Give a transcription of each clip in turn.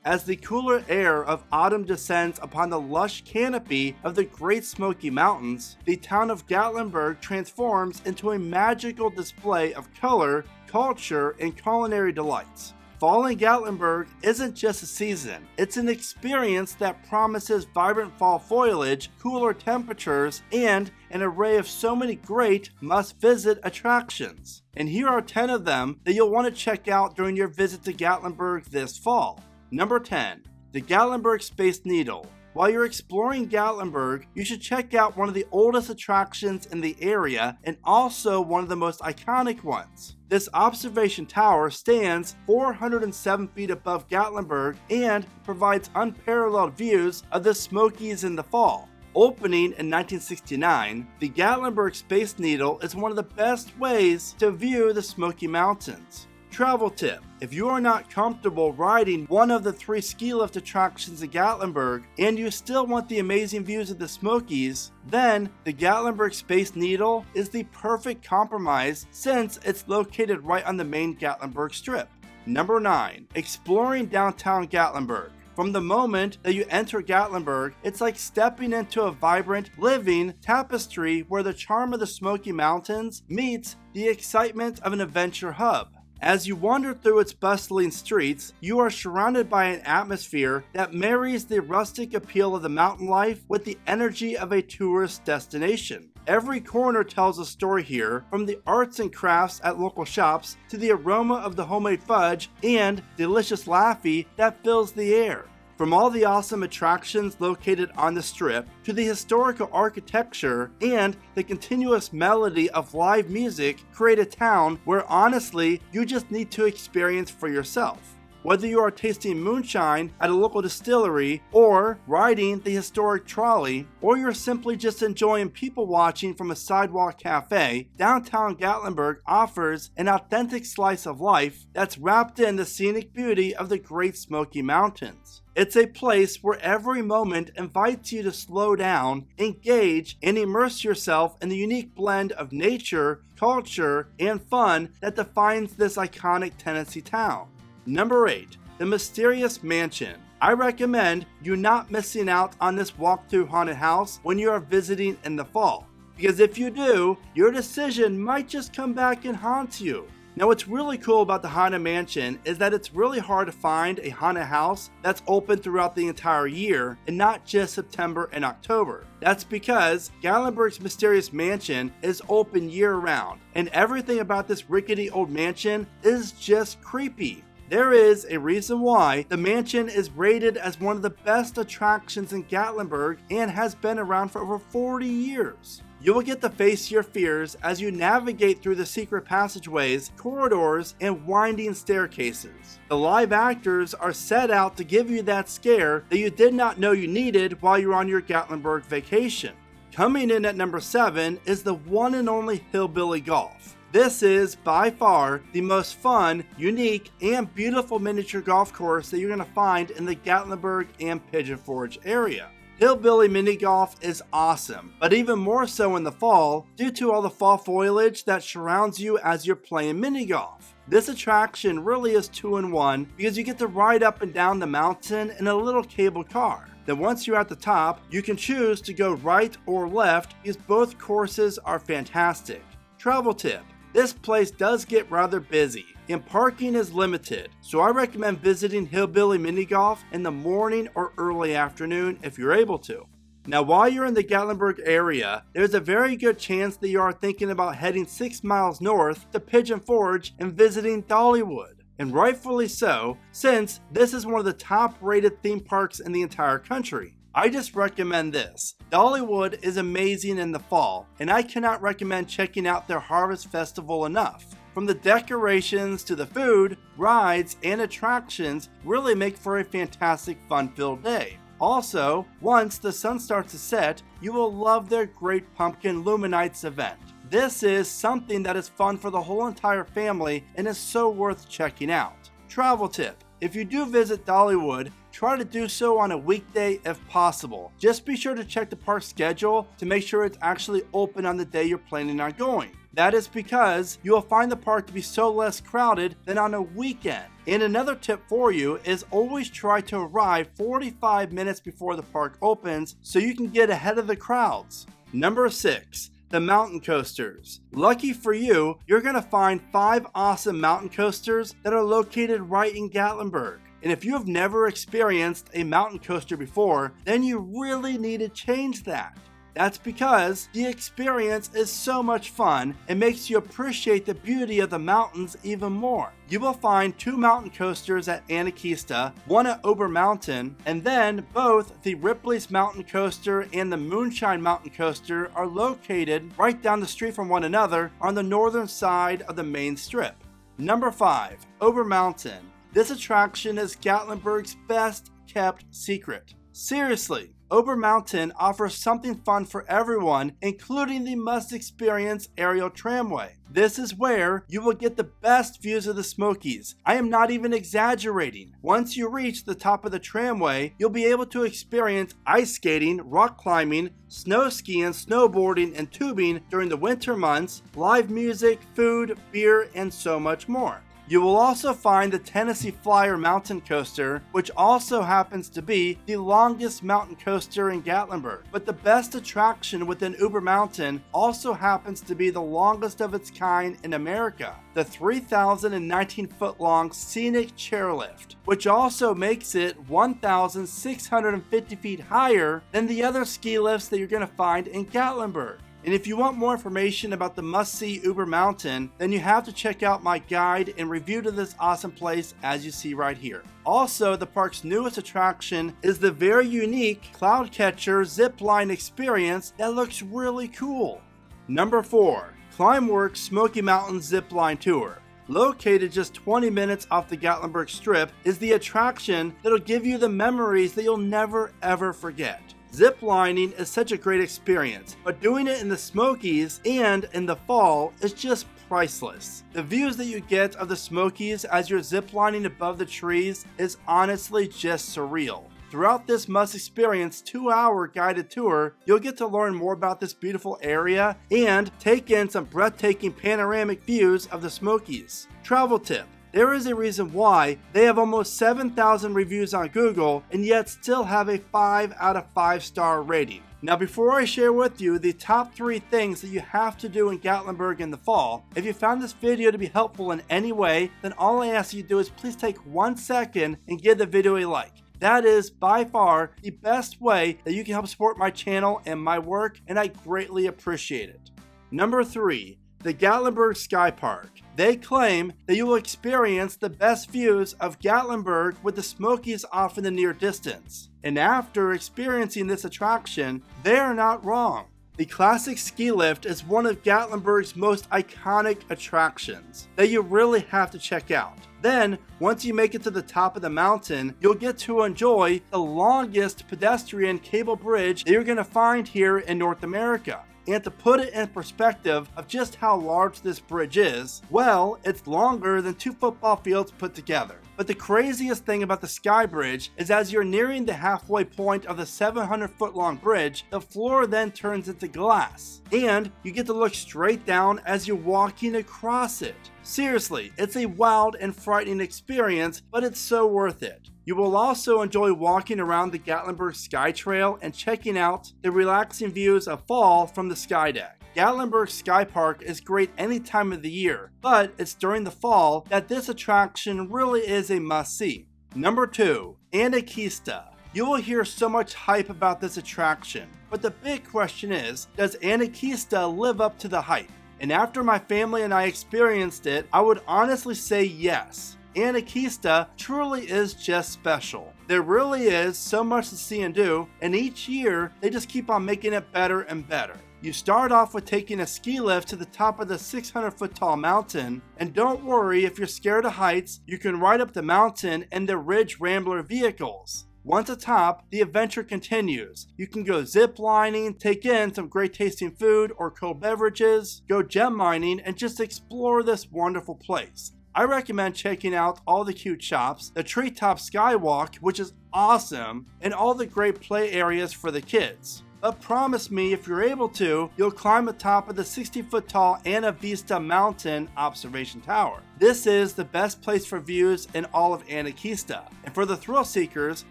As the cooler air of autumn descends upon the lush canopy of the Great Smoky Mountains, the town of Gatlinburg transforms into a magical display of color, culture, and culinary delights. Fall in Gatlinburg isn't just a season, it's an experience that promises vibrant fall foliage, cooler temperatures, and an array of so many great must-visit attractions. And here are 10 of them that you'll want to check out during your visit to Gatlinburg this fall. Number 10. The Gatlinburg Space Needle. While you're exploring Gatlinburg, you should check out one of the oldest attractions in the area and also one of the most iconic ones. This observation tower stands 407 feet above Gatlinburg and provides unparalleled views of the Smokies in the fall. Opening in 1969, the Gatlinburg Space Needle is one of the best ways to view the Smoky Mountains. Travel tip: if you are not comfortable riding one of the 3 ski lift attractions in Gatlinburg and you still want the amazing views of the Smokies, then the Gatlinburg Space Needle is the perfect compromise since it's located right on the main Gatlinburg Strip. Number 9. Exploring downtown Gatlinburg. From the moment that you enter Gatlinburg, it's like stepping into a vibrant, living tapestry where the charm of the Smoky Mountains meets the excitement of an adventure hub. As you wander through its bustling streets, you are surrounded by an atmosphere that marries the rustic appeal of the mountain life with the energy of a tourist destination. Every corner tells a story here, from the arts and crafts at local shops to the aroma of the homemade fudge and delicious Laffy that fills the air. From all the awesome attractions located on the strip to the historical architecture and the continuous melody of live music create a town where honestly you just need to experience for yourself. Whether you are tasting moonshine at a local distillery or riding the historic trolley, or you're simply just enjoying people watching from a sidewalk cafe, downtown Gatlinburg offers an authentic slice of life that's wrapped in the scenic beauty of the Great Smoky Mountains. It's a place where every moment invites you to slow down, engage, and immerse yourself in the unique blend of nature, culture, and fun that defines this iconic Tennessee town. Number 8. The Mysterious Mansion. I recommend you not missing out on this walk-through haunted house when you are visiting in the fall, because if you do, your decision might just come back and haunt you. Now, what's really cool about the Haunted Mansion is that it's really hard to find a haunted house that's open throughout the entire year and not just September and October. That's because Gatlinburg's Mysterious Mansion is open year-round, and everything about this rickety old mansion is just creepy. There is a reason why the mansion is rated as one of the best attractions in Gatlinburg and has been around for over 40 years. You will get to face your fears as you navigate through the secret passageways, corridors, and winding staircases. The live actors are set out to give you that scare that you did not know you needed while you're on your Gatlinburg vacation. Coming in at number 7 is the one and only Hillbilly Golf. This is, by far, the most fun, unique, and beautiful miniature golf course that you're going to find in the Gatlinburg and Pigeon Forge area. Hillbilly Mini Golf is awesome, but even more so in the fall due to all the fall foliage that surrounds you as you're playing mini golf. This attraction really is 2-in-1 because you get to ride up and down the mountain in a little cable car. Then once you're at the top, you can choose to go right or left because both courses are fantastic. Travel tip: this place does get rather busy and parking is limited, so I recommend visiting Hillbilly Mini Golf in the morning or early afternoon if you're able to. Now, while you're in the Gatlinburg area, there's a very good chance that you are thinking about heading 6 miles north to Pigeon Forge and visiting Dollywood. And rightfully so, since this is one of the top rated theme parks in the entire country. I just recommend this. Dollywood is amazing in the fall, and I cannot recommend checking out their Harvest Festival enough. From the decorations to the food, rides, and attractions really make for a fantastic fun-filled day. Also, once the sun starts to set, you will love their Great Pumpkin Luminites event. This is something that is fun for the whole entire family and is so worth checking out. Travel tip: if you do visit Dollywood, try to do so on a weekday if possible. Just be sure to check the park schedule to make sure it's actually open on the day you're planning on going. That is because you will find the park to be so less crowded than on a weekend. And another tip for you is always try to arrive 45 minutes before the park opens so you can get ahead of the crowds. Number 6. The mountain coasters. Lucky for you, you're going to find 5 awesome mountain coasters that are located right in Gatlinburg. And if you have never experienced a mountain coaster before, then you really need to change that. That's because the experience is so much fun and makes you appreciate the beauty of the mountains even more. You will find 2 mountain coasters at ANAKEESTA, one at OBER Mountain, and then both the Ripley's Mountain Coaster and the Moonshine Mountain Coaster are located right down the street from one another on the northern side of the main strip. Number 5. OBER Mountain. This attraction is Gatlinburg's best kept secret. Seriously, OBER Mountain offers something fun for everyone, including the must-experience aerial tramway. This is where you will get the best views of the Smokies. I am not even exaggerating. Once you reach the top of the tramway, you'll be able to experience ice skating, rock climbing, snow skiing, snowboarding, and tubing during the winter months, live music, food, beer, and so much more. You will also find the Tennessee Flyer Mountain Coaster, which also happens to be the longest mountain coaster in Gatlinburg. But the best attraction within OBER Mountain also happens to be the longest of its kind in America, the 3,019-foot long scenic chairlift, which also makes it 1,650 feet higher than the other ski lifts that you're going to find in Gatlinburg. And if you want more information about the must-see OBER Mountain, then you have to check out my guide and review to this awesome place as you see right here. Also, the park's newest attraction is the very unique Cloudcatcher zipline experience that looks really cool. Number 4. Climbworks Smoky Mountains Zipline Tour. Located just 20 minutes off the Gatlinburg Strip is the attraction that'll give you the memories that you'll never ever forget. Ziplining is such a great experience, but doing it in the Smokies and in the fall is just priceless. The views that you get of the Smokies as you're ziplining above the trees is honestly just surreal. Throughout this must-experience 2-hour guided tour, you'll get to learn more about this beautiful area and take in some breathtaking panoramic views of the Smokies. Travel tip. There is a reason why they have almost 7,000 reviews on Google and yet still have a 5 out of 5 star rating. Now, before I share with you the top 3 things that you have to do in Gatlinburg in the fall, if you found this video to be helpful in any way, then all I ask you to do is please take 1 second and give the video a like. That is by far the best way that you can help support my channel and my work, and I greatly appreciate it. Number 3. The Gatlinburg Sky Park. They claim that you will experience the best views of Gatlinburg with the Smokies off in the near distance. And after experiencing this attraction, they are not wrong. The classic ski lift is one of Gatlinburg's most iconic attractions that you really have to check out. Then, once you make it to the top of the mountain, you'll get to enjoy the longest pedestrian cable bridge that you're going to find here in North America. And to put it in perspective of just how large this bridge is, well, it's longer than 2 football fields put together. But the craziest thing about the Sky Bridge is as you're nearing the halfway point of the 700-foot long bridge, the floor then turns into glass. And you get to look straight down as you're walking across it. Seriously, it's a wild and frightening experience, but it's so worth it. You will also enjoy walking around the Gatlinburg Sky Trail and checking out the relaxing views of fall from the sky deck. Gatlinburg Sky Park is great any time of the year, but it's during the fall that this attraction really is a must-see. Number 2. ANAKEESTA. You will hear so much hype about this attraction, but the big question is, does ANAKEESTA live up to the hype? And after my family and I experienced it, I would honestly say yes. ANAKEESTA truly is just special. There really is so much to see and do, and each year they just keep on making it better and better. You start off with taking a ski lift to the top of the 600-foot tall mountain, and don't worry if you're scared of heights, you can ride up the mountain in the Ridge Rambler vehicles. Once atop, the adventure continues. You can go zip lining, take in some great tasting food or cold beverages, go gem mining, and just explore this wonderful place. I recommend checking out all the cute shops, the Treetop Skywalk, which is awesome, and all the great play areas for the kids. but promise me if you're able to, you'll climb the top of the 60-foot tall ANAKEESTA mountain observation tower. This is the best place for views in all of ANAKEESTA. And for the thrill seekers,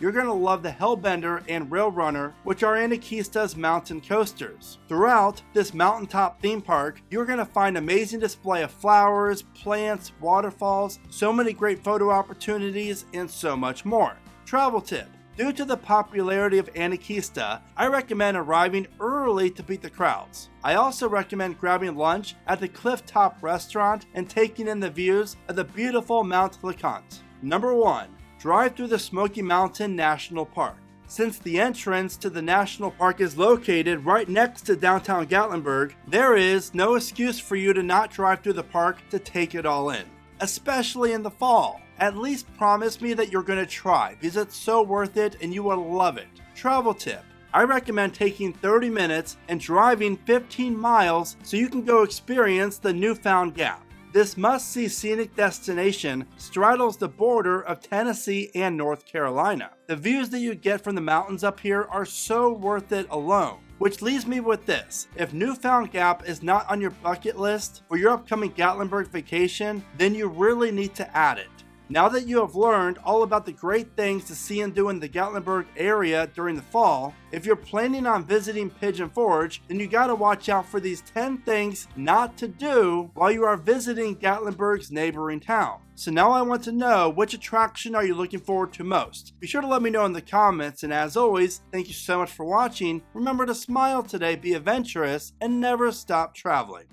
you're going to love the Hellbender and Rail Runner, which are ANAKEESTA's mountain coasters. Throughout this mountaintop theme park, you're going to find amazing display of flowers, plants, waterfalls, so many great photo opportunities, and so much more. Travel tip. Due to the popularity of ANAKEESTA, I recommend arriving early to beat the crowds. I also recommend grabbing lunch at the Cliff Top restaurant and taking in the views of the beautiful Mount LeConte. Number 1. Drive through the Smoky Mountain National Park. Since the entrance to the national park is located right next to downtown Gatlinburg, there is no excuse for you to not drive through the park to take it all in, especially in the fall. At least promise me that you're going to try, because it's so worth it and you will love it. Travel tip. I recommend taking 30 minutes and driving 15 miles so you can go experience the Newfound Gap. This must-see scenic destination straddles the border of Tennessee and North Carolina. The views that you get from the mountains up here are so worth it alone. Which leaves me with this. If Newfound Gap is not on your bucket list for your upcoming Gatlinburg vacation, then you really need to add it. Now that you have learned all about the great things to see and do in the Gatlinburg area during the fall, if you're planning on visiting Pigeon Forge, then you gotta watch out for these 10 things not to do while you are visiting Gatlinburg's neighboring town. So now I want to know, which attraction are you looking forward to most? Be sure to let me know in the comments, and as always, thank you so much for watching. Remember to smile today, be adventurous, and never stop traveling.